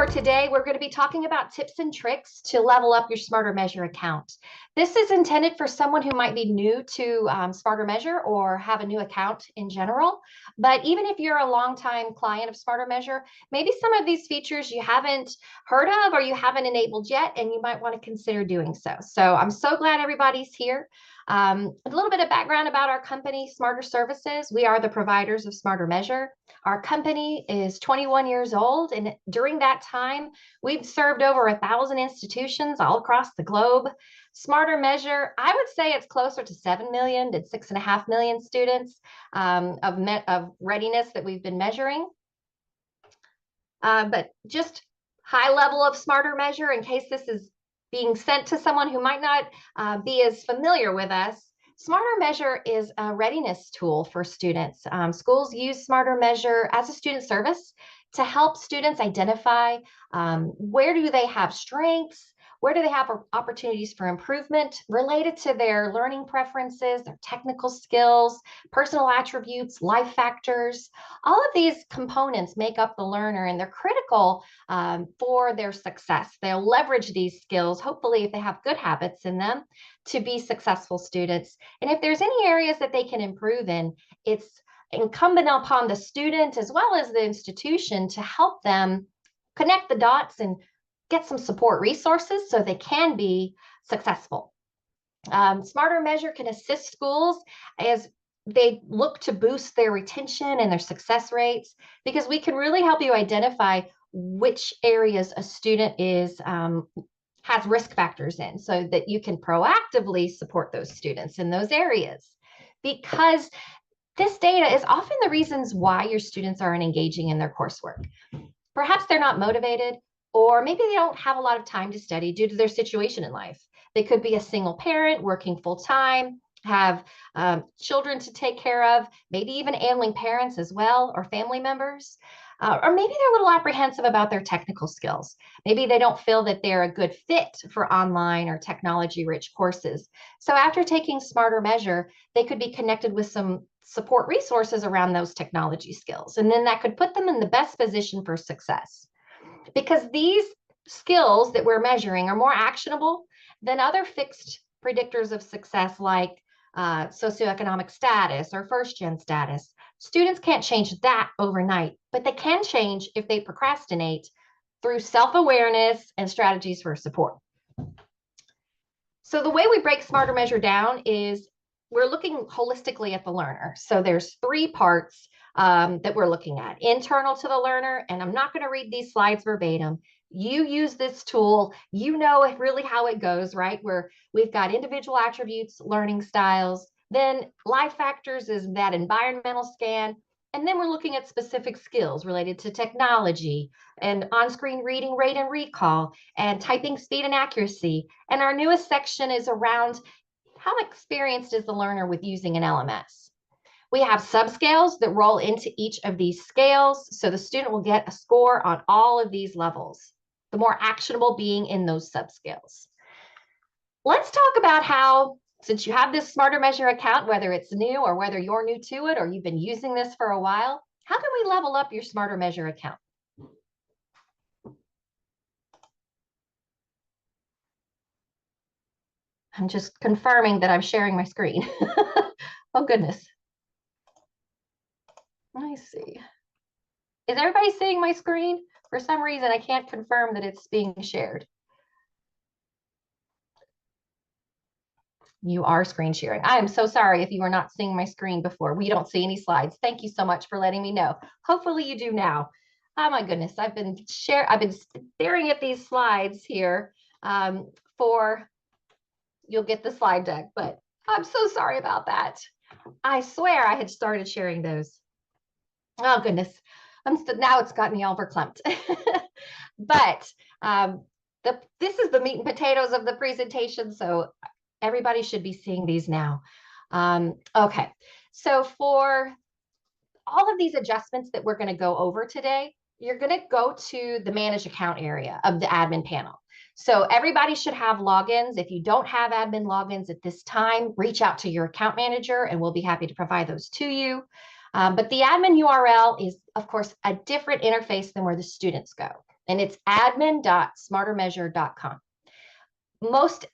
For today, we're going to be talking about tips and tricks to level up your SmarterMeasure account. This is intended for someone who might be new to SmarterMeasure or have a new account in general. But even if you're a longtime client of SmarterMeasure, maybe some of these features you haven't heard of or you haven't enabled yet, and you might want to consider doing so. So I'm so glad everybody's here. A little bit of background about our company, SmarterServices. We are the providers of SmarterMeasure. Our company is 21 years old, and during that time, we've served over 1,000 institutions all across the globe. SmarterMeasure, I would say it's closer to 7 million to 6.5 million students of readiness that we've been measuring. But just high level of SmarterMeasure, in case this is being sent to someone who might not be as familiar with us. SmarterMeasure is a readiness tool for students. Schools use SmarterMeasure as a student service to help students identify where do they have strengths, where do they have opportunities for improvement related to their learning preferences, their technical skills, personal attributes, life factors. All of these components make up the learner, and they're critical for their success. They'll leverage these skills, hopefully if they have good habits in them, to be successful students. And if there's any areas that they can improve in, it's incumbent upon the student as well as the institution to help them connect the dots and get some support resources so they can be successful. SmarterMeasure can assist schools as they look to boost their retention and their success rates, because we can really help you identify which areas a student has risk factors in, so that you can proactively support those students in those areas. Because this data is often the reasons why your students aren't engaging in their coursework. Perhaps they're not motivated, or maybe they don't have a lot of time to study due to their situation in life. They could be a single parent working full-time, have children to take care of, maybe even ailing parents as well, or family members. Or maybe they're a little apprehensive about their technical skills. Maybe they don't feel that they're a good fit for online or technology-rich courses. So after taking SmarterMeasure, they could be connected with some support resources around those technology skills. And then that could put them in the best position for success. Because these skills that we're measuring are more actionable than other fixed predictors of success like socioeconomic status or first-gen status. Students can't change that overnight, but they can change if they procrastinate through self-awareness and strategies for support. So the way we break SmarterMeasure down is we're looking holistically at the learner. So there's 3 parts that we're looking at. Internal to the learner, and I'm not going to read these slides verbatim. You use this tool, you know really how it goes, right? Where we've got individual attributes, learning styles, then life factors is that environmental scan, and then we're looking at specific skills related to technology and on-screen reading rate and recall and typing speed and accuracy. And our newest section is around how experienced is the learner with using an LMS. We have subscales that roll into each of these scales, so the student will get a score on all of these levels, the more actionable being in those subscales. Let's talk about how, since you have this SmarterMeasure account, whether it's new or whether you're new to it or you've been using this for a while, how can we level up your SmarterMeasure account? I'm just confirming that I'm sharing my screen. Oh, goodness. Let me see. Is everybody seeing my screen? For some reason, I can't confirm that it's being shared. You are screen sharing. I am so sorry if you were not seeing my screen before. We don't see any slides. Thank you so much for letting me know. Hopefully you do now. Oh my goodness, I've been staring at these slides here you'll get the slide deck, but I'm so sorry about that. I swear I had started sharing those. Oh goodness, now it's got me all verklempt. But this is the meat and potatoes of the presentation, so everybody should be seeing these now. Okay, so for all of these adjustments that we're going to go over today, you're going to go to the Manage Account area of the admin panel. So everybody should have logins. If you don't have admin logins at this time, reach out to your account manager and we'll be happy to provide those to you. But the admin URL is, of course, a different interface than where the students go. and it's admin.smartermeasure.com. Most,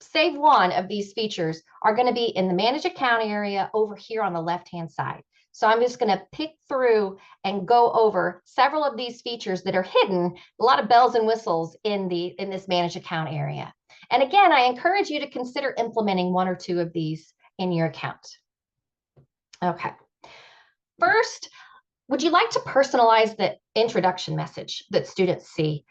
save one of these features, are going to be in the manage account area over here on the left-hand side. So I'm just going to pick through and go over several of these features that are hidden, a lot of bells and whistles in this manage account area. And again, I encourage you to consider implementing one or two of these in your account. Okay. First, would you like to personalize the introduction message that students see?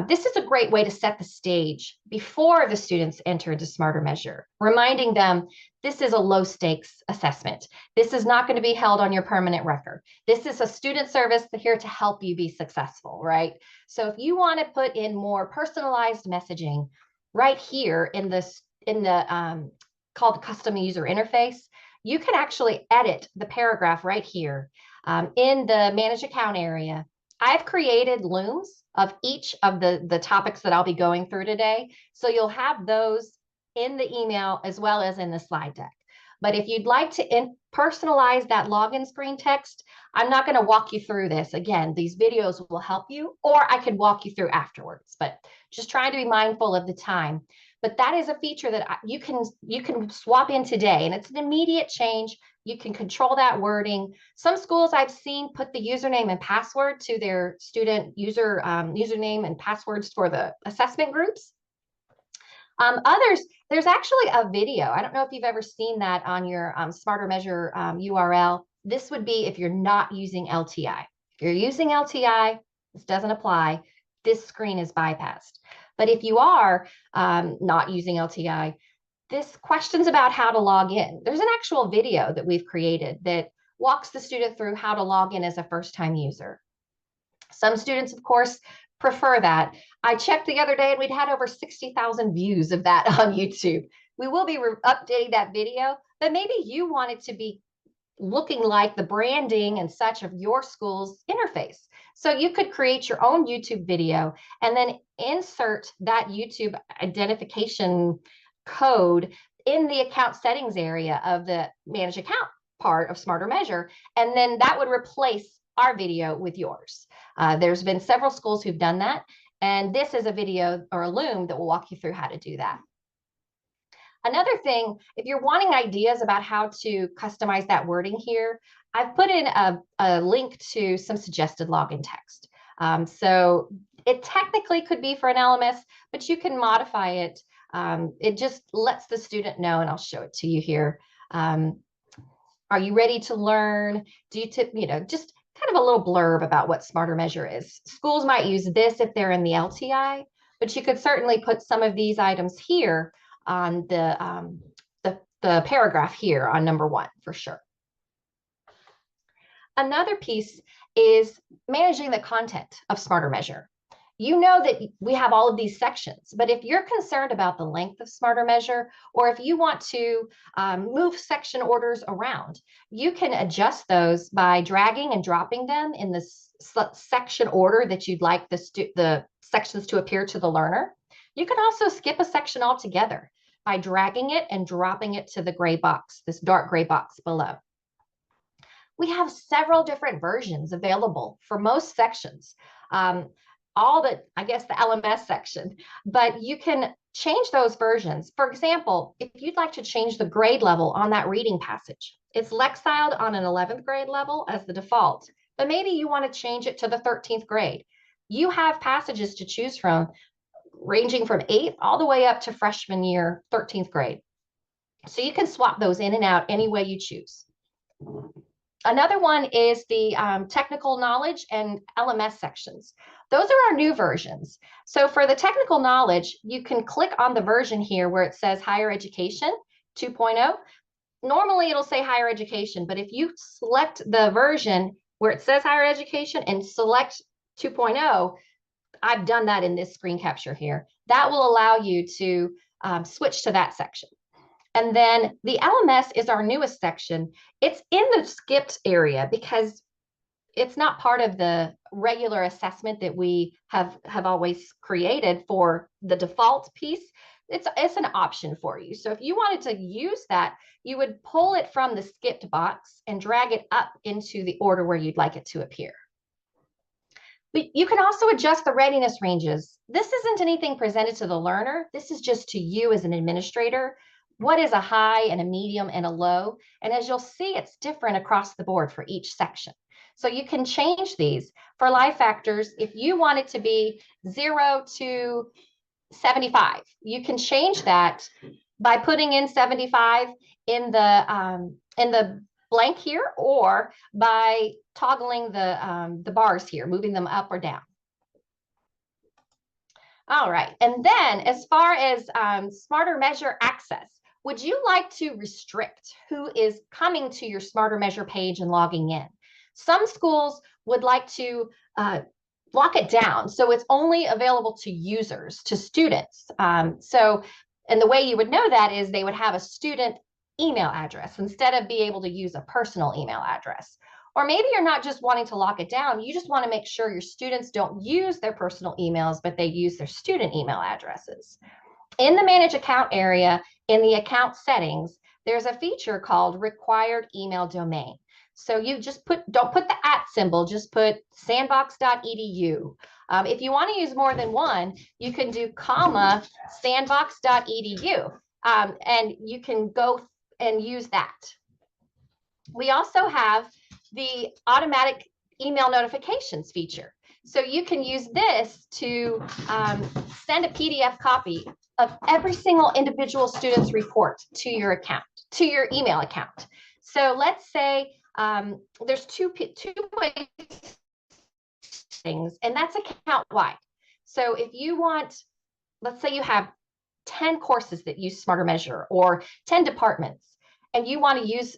This is a great way to set the stage before the students enter into SmarterMeasure, reminding them this is a low stakes assessment. This is not going to be held on your permanent record. This is a student service here to help you be successful, right? So if you want to put in more personalized messaging right here in the called custom user interface, you can actually edit the paragraph right here in the manage account area. I've created looms of each of the topics that I'll be going through today. So you'll have those in the email as well as in the slide deck. But if you'd like to personalize that login screen text, I'm not going to walk you through this. Again, these videos will help you, or I could walk you through afterwards, but just trying to be mindful of the time. But that is a feature that you can swap in today, and it's an immediate change. You can control that wording. Some schools I've seen put the username and password to their student username and passwords for the assessment groups. Others, there's actually a video. I don't know if you've ever seen that on your SmarterMeasure URL. This would be if you're not using LTI. If you're using LTI, this doesn't apply. This screen is bypassed. But if you are not using LTI, this questions about how to log in. There's an actual video that we've created that walks the student through how to log in as a first-time user. Some students, of course, prefer that. I checked the other day and we'd had over 60,000 views of that on YouTube. We will be updating that video, but maybe you want it to be looking like the branding and such of your school's interface. So you could create your own YouTube video and then insert that YouTube identification code in the account settings area of the manage account part of SmarterMeasure, and then that would replace our video with yours. There's been several schools who've done that, and this is a video or a loom that will walk you through how to do that. Another thing, if you're wanting ideas about how to customize that wording here, I've put in a link to some suggested login text. So it technically could be for an LMS, but you can modify it. It just lets the student know, and I'll show it to you here. Are you ready to learn? Do you just kind of a little blurb about what SmarterMeasure is. Schools might use this if they're in the LTI, but you could certainly put some of these items here on the paragraph here on number 1 for sure. Another piece is managing the content of SmarterMeasure. You know that we have all of these sections, but if you're concerned about the length of SmarterMeasure, or if you want to move section orders around, you can adjust those by dragging and dropping them in the section order that you'd like the sections to appear to the learner. You can also skip a section altogether by dragging it and dropping it to the gray box, this dark gray box below. We have several different versions available for most sections. All but, I guess, the LMS section, but you can change those versions. For example, if you'd like to change the grade level on that reading passage, it's Lexiled on an 11th grade level as the default, but maybe you want to change it to the 13th grade. You have passages to choose from ranging from 8th all the way up to freshman year, 13th grade. So you can swap those in and out any way you choose. Another one is the technical knowledge and LMS sections. Those are our new versions. So for the technical knowledge, you can click on the version here where it says Higher Education 2.0. Normally it'll say Higher Education, but if you select the version where it says Higher Education and select 2.0, I've done that in this screen capture here. That will allow you to switch to that section. And then the LMS is our newest section. It's in the skipped area because it's not part of the regular assessment that we have always created for the default piece. It's an option for you. So if you wanted to use that, you would pull it from the skipped box and drag it up into the order where you'd like it to appear. But you can also adjust the readiness ranges. This isn't anything presented to the learner. This is just to you as an administrator. What is a high and a medium and a low? And as you'll see, it's different across the board for each section. So you can change these for life factors. If you want it to be 0 to 75, you can change that by putting in 75 in the blank here, or by toggling the bars here, moving them up or down. All right, and then as far as SmarterMeasure access, would you like to restrict who is coming to your SmarterMeasure page and logging in? Some schools would like to lock it down so it's only available to users, to students. And the way you would know that is they would have a student email address instead of be able to use a personal email address. Or maybe you're not just wanting to lock it down, you just want to make sure your students don't use their personal emails, but they use their student email addresses. In the Manage Account area, in the account settings, there's a feature called Required Email Domain. So you just don't put the @ symbol, just put sandbox.edu. If you want to use more than one, you can do comma sandbox.edu, and you can go and use that. We also have the automatic email notifications feature. So you can use this to send a PDF copy of every single individual student's report to your account, to your email account. So let's say there's two ways things, and that's account wide. So if you want, let's say you have 10 courses that use SmarterMeasure, or 10 departments, and you want to use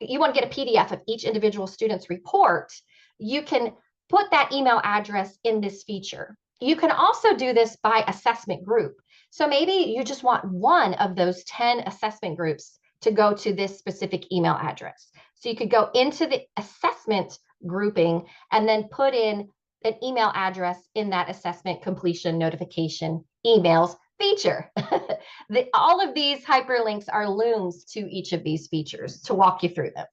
you want to get a PDF of each individual student's report, you can put that email address in this feature. You can also do this by assessment group. So maybe you just want one of those 10 assessment groups to go to this specific email address. So you could go into the assessment grouping and then put in an email address in that assessment completion notification emails feature. All of these hyperlinks are looms to each of these features to walk you through them.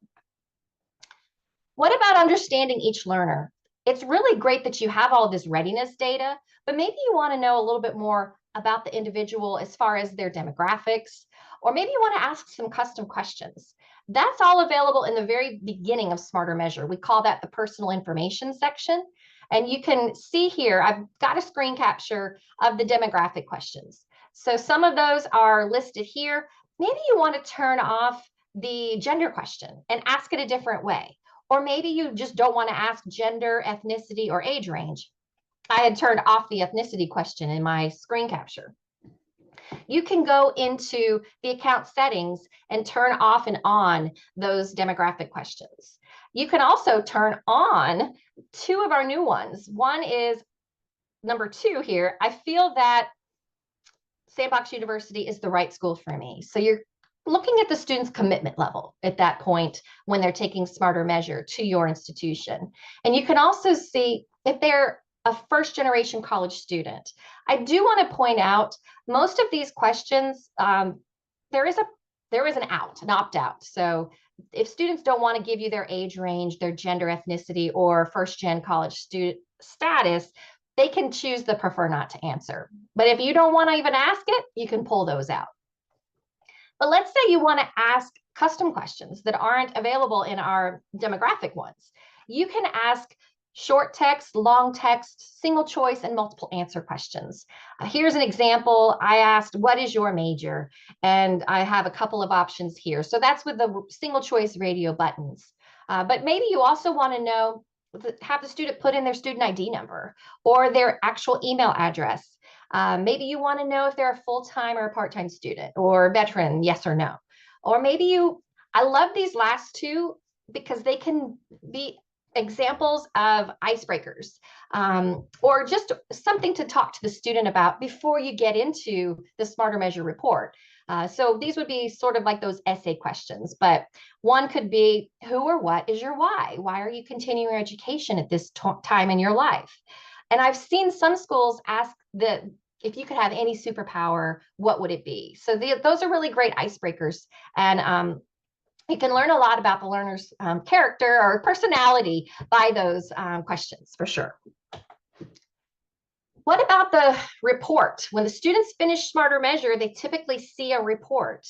What about understanding each learner? It's really great that you have all of this readiness data, but maybe you want to know a little bit more about the individual as far as their demographics, or maybe you want to ask some custom questions. That's all available in the very beginning of SmarterMeasure. We call that the personal information section. And you can see here, I've got a screen capture of the demographic questions. So some of those are listed here. Maybe you want to turn off the gender question and ask it a different way. Or maybe you just don't want to ask gender, ethnicity, or age range. I had turned off the ethnicity question in my screen capture. You can go into the account settings and turn off and on those demographic questions. You can also turn on two of our new ones. One is number 2 here. I feel that Sandbox University is the right school for me. So you're looking at the student's commitment level at that point when they're taking SmarterMeasure to your institution. And you can also see if they're a first-generation college student. I do want to point out most of these questions, there is an opt-out. So if students don't want to give you their age range, their gender, ethnicity, or first-gen college student status, they can choose the prefer not to answer. But if you don't want to even ask it, you can pull those out. But let's say you want to ask custom questions that aren't available in our demographic ones. You can ask short text, long text, single choice, and multiple answer questions. Here's an example. I asked, what is your major? And I have a couple of options here. So that's with the single choice radio buttons. But maybe you also want to know, have the student put in their student ID number or their actual email address. Maybe you want to know if they're a full-time or a part-time student, or veteran, yes or no. Or maybe I love these last two because they can be examples of icebreakers, or just something to talk to the student about before you get into the SmarterMeasure report. So these would be sort of like those essay questions, but one could be, who or what is your why? Why are you continuing your education at this time in your life? And I've seen some schools ask if you could have any superpower, what would it be? So those are really great icebreakers. And You can learn a lot about the learner's character or personality by those questions, for sure. What about the report? When the students finish SmarterMeasure, they typically see a report.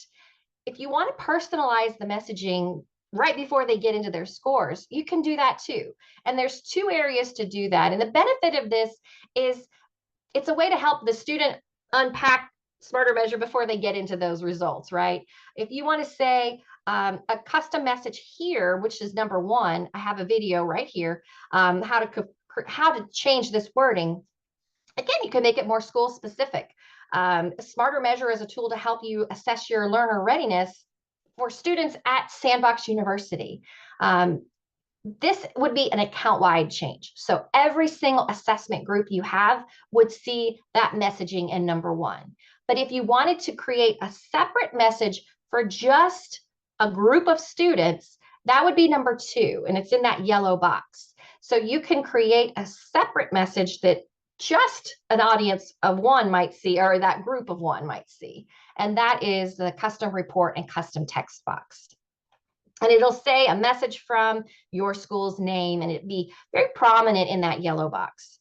If you want to personalize the messaging right before they get into their scores, you can do that too. And there's two areas to do that. And the benefit of this is it's a way to help the student unpack SmarterMeasure before they get into those results, right? If you want to say a custom message here, which is number one, I have a video right here, how to change this wording. Again, you can make it more school specific. SmarterMeasure is a tool to help you assess your learner readiness for students at Sandbox University. This would be an account-wide change. So every single assessment group you have would see that messaging in number one. But if you wanted to create a separate message for just a group of students, that would be number two, and it's in that yellow box. So you can create a separate message that just an audience of one might see, or that group of one might see. And that is the custom report and custom text box. And it'll say a message from your school's name, and it'd be very prominent in that yellow box.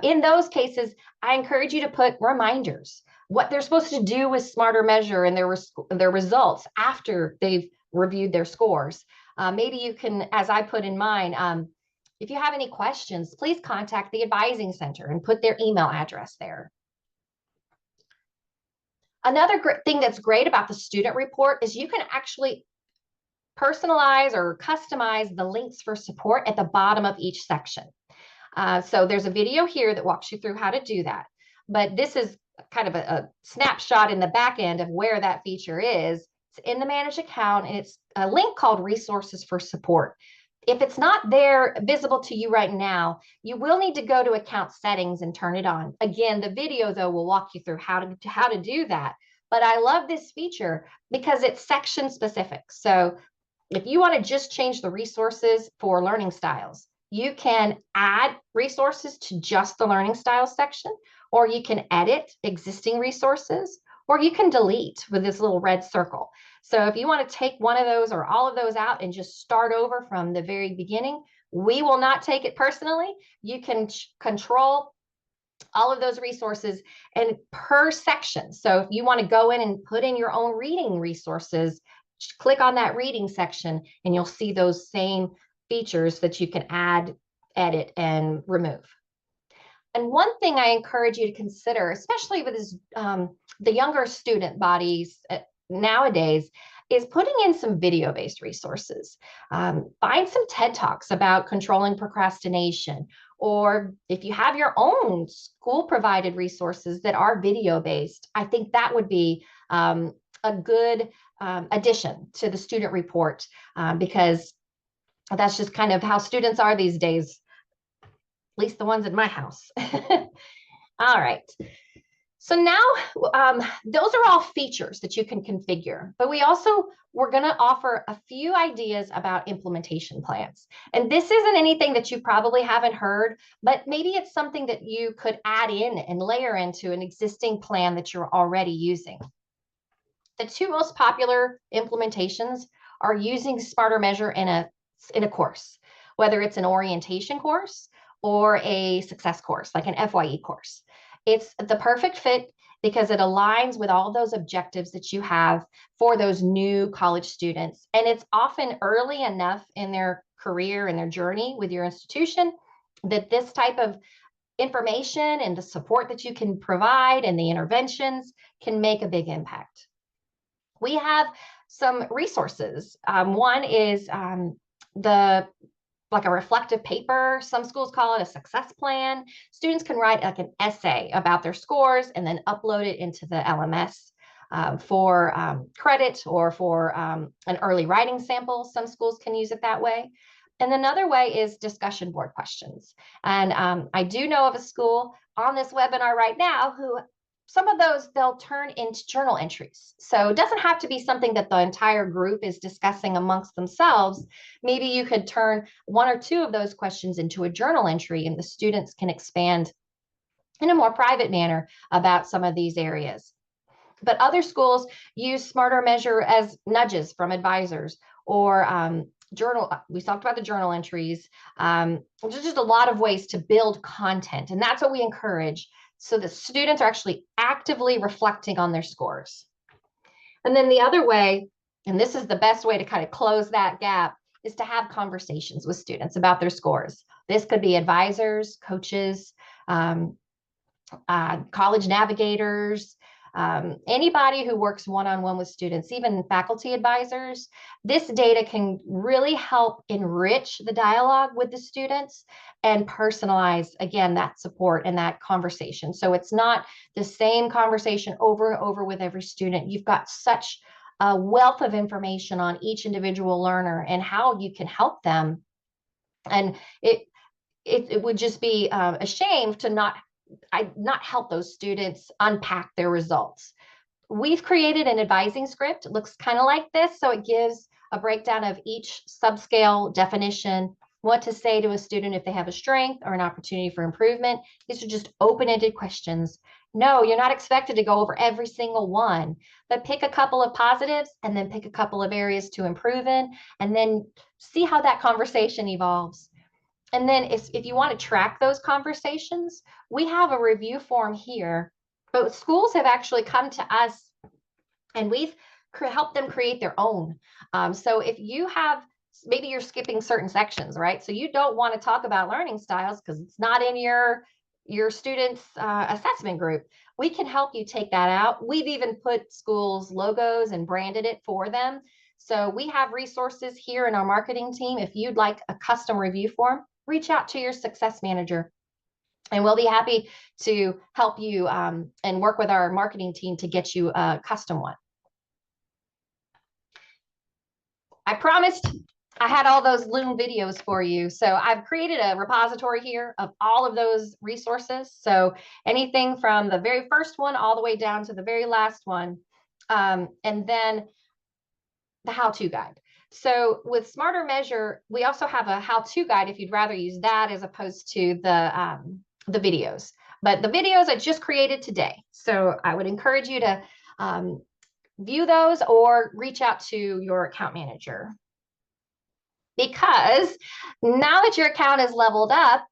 In those cases, I encourage you to put reminders, what they're supposed to do with SmarterMeasure and their results after they've reviewed their scores. Maybe you can, as I put in mine, if you have any questions, please contact the advising center and put their email address there. Another thing that's great about the student report is you can actually personalize or customize the links for support at the bottom of each section. So there's a video here that walks you through how to do that. But this is kind of a snapshot in the back end of where that feature is. It's in the Manage Account, and it's a link called Resources for Support. If it's not there visible to you right now, you will need to go to account settings and turn it on. Again, the video though will walk you through how to do that. But I love this feature because it's section specific. So if you want to just change the resources for learning styles, you can add resources to just the learning styles section, or you can edit existing resources, or you can delete with this little red circle. So if you want to take one of those or all of those out and just start over from the very beginning, we will not take it personally. You can control all of those resources and per section. So if you want to go in and put in your own reading resources, click on that reading section and you'll see those same features that you can add, edit, and remove. And one thing I encourage you to consider, especially with the younger student bodies nowadays, is putting in some video-based resources. Find some TED Talks about controlling procrastination, or if you have your own school-provided resources that are video-based, I think that would be a good addition to the student report, because that's just kind of how students are these days, at least the ones in my house. All right. So now those are all features that you can configure, but we're going to offer a few ideas about implementation plans. And this isn't anything that you probably haven't heard, but maybe it's something that you could add in and layer into an existing plan that you're already using. The two most popular implementations are using SmarterMeasure in a course, whether it's an orientation course or a success course, like an FYE course. It's the perfect fit because it aligns with all those objectives that you have for those new college students. And it's often early enough in their career and their journey with your institution that this type of information and the support that you can provide and the interventions can make a big impact. We have some resources. One is like a reflective paper. Some schools call it a success plan. Students can write like an essay about their scores and then upload it into the LMS for credit or for an early writing sample. Some schools can use it that way. And another way is discussion board questions. And I do know of a school on this webinar right now who some of those they'll turn into journal entries. So it doesn't have to be something that the entire group is discussing amongst themselves. Maybe you could turn one or two of those questions into a journal entry and the students can expand in a more private manner about some of these areas. But other schools use SmarterMeasure as nudges from advisors or journal. We talked about the journal entries. There's just a lot of ways to build content, and that's what we encourage. So the students are actually actively reflecting on their scores. And then the other way, and this is the best way to kind of close that gap, is to have conversations with students about their scores. This could be advisors, coaches, college navigators, anybody who works one-on-one with students, even faculty advisors. This data can really help enrich the dialogue with the students and personalize, again, that support and that conversation. So it's not the same conversation over and over with every student. You've got such a wealth of information on each individual learner and how you can help them. And it would just be a shame to not help those students unpack their results. We've created an advising script. It looks kind of like this. So it gives a breakdown of each subscale definition, what to say to a student if they have a strength or an opportunity for improvement. These are just open-ended questions. No, you're not expected to go over every single one, but pick a couple of positives and then pick a couple of areas to improve in, and then see how that conversation evolves. And then if you want to track those conversations, we have a review form here, but schools have actually come to us and we've helped them create their own. So if you have, maybe you're skipping certain sections, right? So you don't want to talk about learning styles because it's not in your students' assessment group. We can help you take that out. We've even put schools' logos and branded it for them. So we have resources here in our marketing team. If you'd like a custom review form, reach out to your success manager and we'll be happy to help you and work with our marketing team to get you a custom one. I promised I had all those Loom videos for you. So I've created a repository here of all of those resources. So anything from the very first one all the way down to the very last one. And then the how-to guide. So with SmarterMeasure, we also have a how-to guide if you'd rather use that as opposed to the videos. But the videos I just created today. So I would encourage you to view those or reach out to your account manager. Because now that your account is leveled up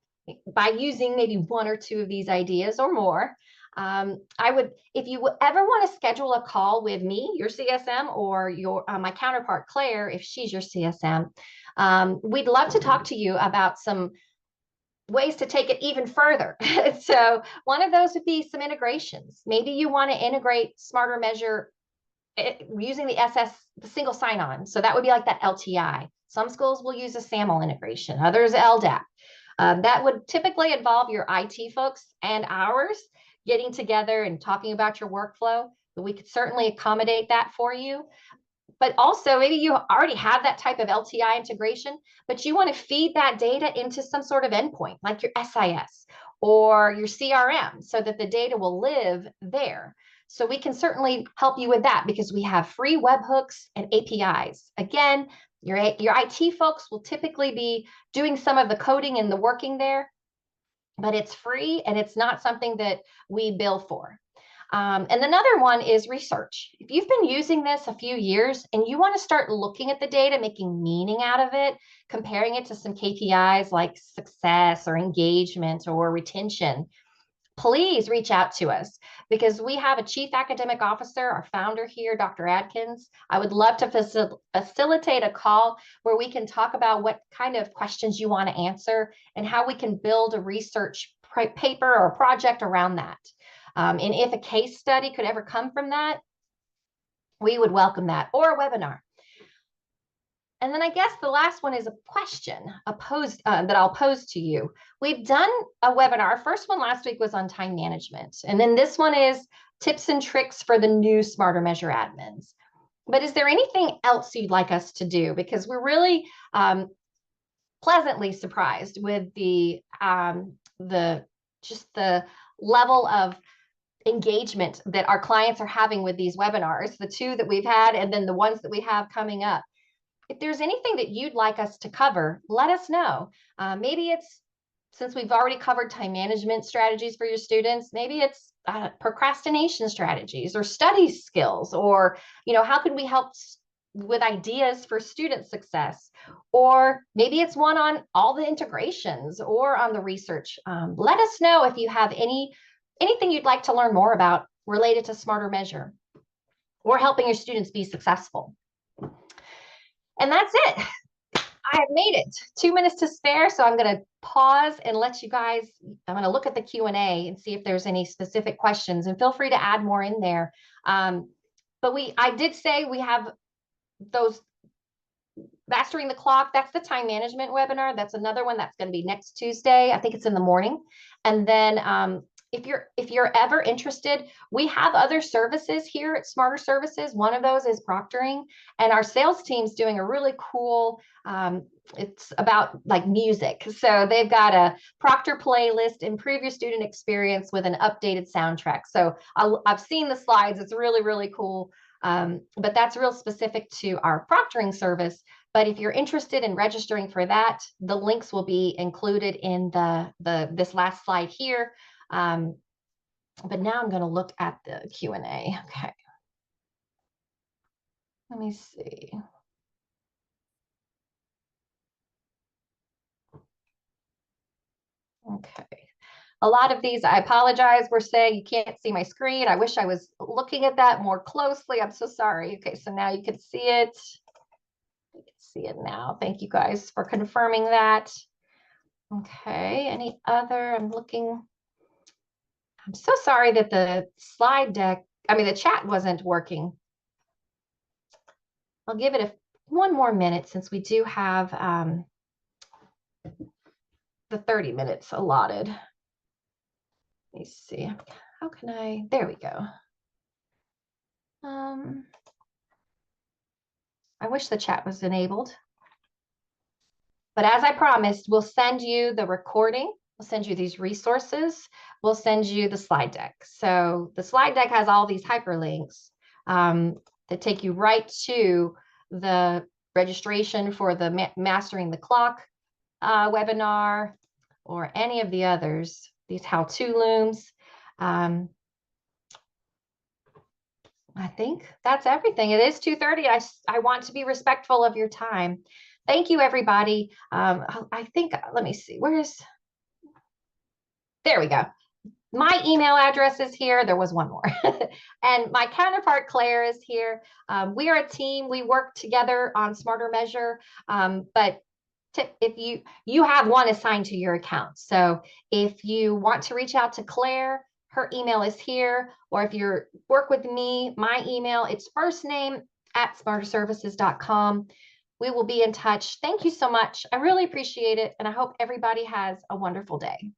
by using maybe one or two of these ideas or more, I would, if you ever want to schedule a call with me, your CSM, or my counterpart, Claire, if she's your CSM, we'd love to talk to you about some ways to take it even further. So one of those would be some integrations. Maybe you want to integrate SmarterMeasure using the single sign-on. So that would be like that LTI. Some schools will use a SAML integration, others LDAP. That would typically involve your IT folks and ours getting together and talking about your workflow. But we could certainly accommodate that for you. But also maybe you already have that type of LTI integration, but you want to feed that data into some sort of endpoint like your SIS or your CRM so that the data will live there. So we can certainly help you with that because we have free webhooks and APIs. Again, your IT folks will typically be doing some of the coding and the working there, but it's free and it's not something that we bill for. And another one is research. If you've been using this a few years and you want to start looking at the data, making meaning out of it, comparing it to some KPIs like success or engagement or retention, please reach out to us because we have a chief academic officer, our founder here, Dr. Adkins. I would love to facilitate a call where we can talk about what kind of questions you want to answer and how we can build a research paper or a project around that. And if a case study could ever come from that, we would welcome that, or a webinar. And then I guess the last one is a question that I'll pose to you. We've done a webinar. First one last week was on time management. And then this one is tips and tricks for the new SmarterMeasure admins. But is there anything else you'd like us to do? Because we're really pleasantly surprised with the level of engagement that our clients are having with these webinars, the two that we've had and then the ones that we have coming up. If there's anything that you'd like us to cover, let us know. Maybe it's, since we've already covered time management strategies for your students, maybe it's procrastination strategies or study skills, or, how could we help with ideas for student success, or maybe it's one on all the integrations or on the research. Let us know if you have anything you'd like to learn more about related to SmarterMeasure or helping your students be successful. And that's it. I have made it 2 minutes to spare, so I'm going to pause and let you guys, I'm going to look at the Q&A and see if there's any specific questions, and feel free to add more in there. But I did say we have those Mastering the Clock. That's the time management webinar. That's another one that's going to be next Tuesday. I think it's in the morning. And then if you're ever interested, we have other services here at SmarterServices. One of those is proctoring, and our sales team's doing a really cool, it's about like music. So they've got a proctor playlist, improve your student experience with an updated soundtrack. So I've seen the slides. It's really, really cool. But that's real specific to our proctoring service. But if you're interested in registering for that, the links will be included in this last slide here. But now I'm going to look at the Q&A. Okay. Let me see. Okay. A lot of these, I apologize, we're saying you can't see my screen. I wish I was looking at that more closely. I'm so sorry. Okay, so now you can see it. You can see it now. Thank you guys for confirming that. Okay, any other? I'm looking. I'm so sorry that the slide deck, the chat wasn't working. I'll give it one more minute since we do have the 30 minutes allotted. Let me see. How can there we go. I wish the chat was enabled. But as I promised, we'll send you the recording. We'll send you these resources. We'll send you the slide deck. So the slide deck has all these hyperlinks that take you right to the registration for the Mastering the Clock webinar, or any of the others, these how-to looms. I think that's everything. It is 2:30. I want to be respectful of your time. Thank you, everybody. I think, let me see, there we go. My email address is here. There was one more. And my counterpart, Claire, is here. We are a team. We work together on SmarterMeasure. But if you have one assigned to your account. So if you want to reach out to Claire, her email is here. Or if you work with me, my email, it's firstname@smarterservices.com. We will be in touch. Thank you so much. I really appreciate it. And I hope everybody has a wonderful day.